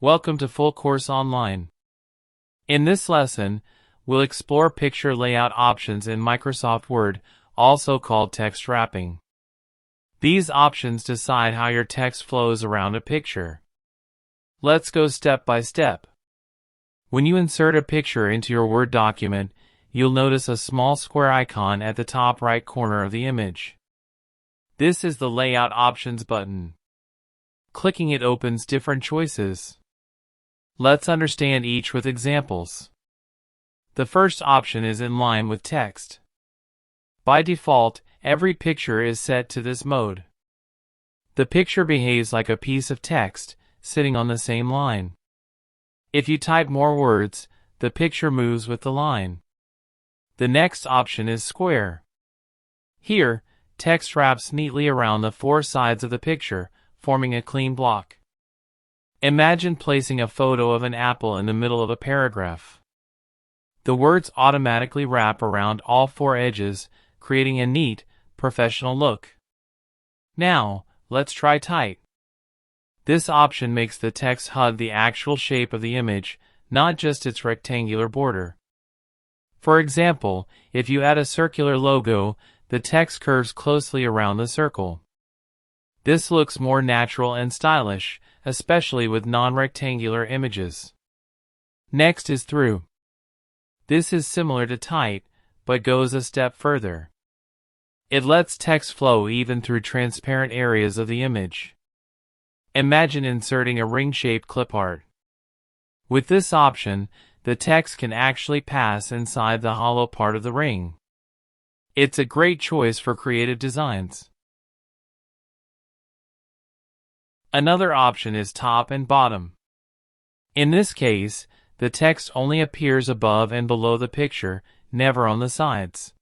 Welcome to Full Course Online. In this lesson, we'll explore picture layout options in Microsoft Word, also called text wrapping. These options decide how your text flows around a picture. Let's go step by step. When you insert a picture into your Word document, you'll notice a small square icon at the top right corner of the image. This is the Layout Options button. Clicking it opens different choices. Let's understand each with examples. The first option is in line with text. By default, every picture is set to this mode. The picture behaves like a piece of text, sitting on the same line. If you type more words, the picture moves with the line. The next option is square. Here, text wraps neatly around the four sides of the picture, forming a clean block. Imagine placing a photo of an apple in the middle of a paragraph. The words automatically wrap around all four edges, creating a neat, professional look. Now, let's try tight. This option makes the text hug the actual shape of the image, not just its rectangular border. For example, if you add a circular logo, the text curves closely around the circle. This looks more natural and stylish, especially with non-rectangular images. Next is through. This is similar to tight, but goes a step further. It lets text flow even through transparent areas of the image. Imagine inserting a ring-shaped clip art. With this option, the text can actually pass inside the hollow part of the ring. It's a great choice for creative designs. Another option is top and bottom. In this case, the text only appears above and below the picture, never on the sides.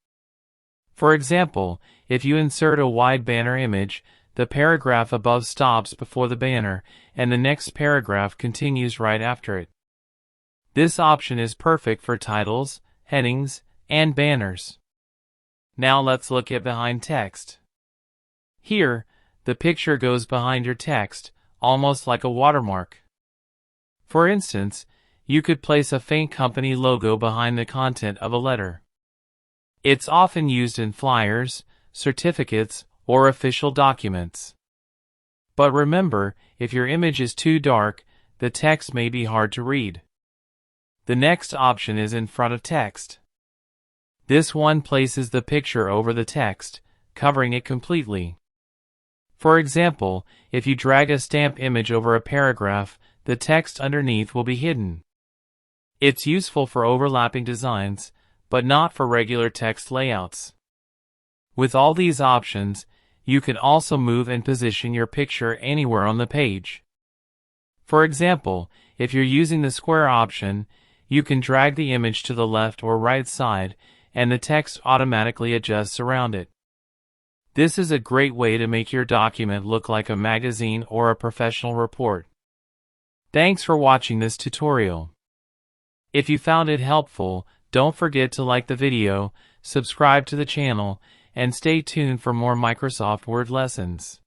For example, if you insert a wide banner image, the paragraph above stops before the banner, and the next paragraph continues right after it. This option is perfect for titles, headings, and banners. Now let's look at behind text. Here, the picture goes behind your text, almost like a watermark. For instance, you could place a faint company logo behind the content of a letter. It's often used in flyers, certificates, or official documents. But remember, if your image is too dark, the text may be hard to read. The next option is in front of text. This one places the picture over the text, covering it completely. For example, if you drag a stamp image over a paragraph, the text underneath will be hidden. It's useful for overlapping designs, but not for regular text layouts. With all these options, you can also move and position your picture anywhere on the page. For example, if you're using the square option, you can drag the image to the left or right side, and the text automatically adjusts around it. This is a great way to make your document look like a magazine or a professional report. Thanks for watching this tutorial. If you found it helpful, don't forget to like the video, subscribe to the channel, and stay tuned for more Microsoft Word lessons.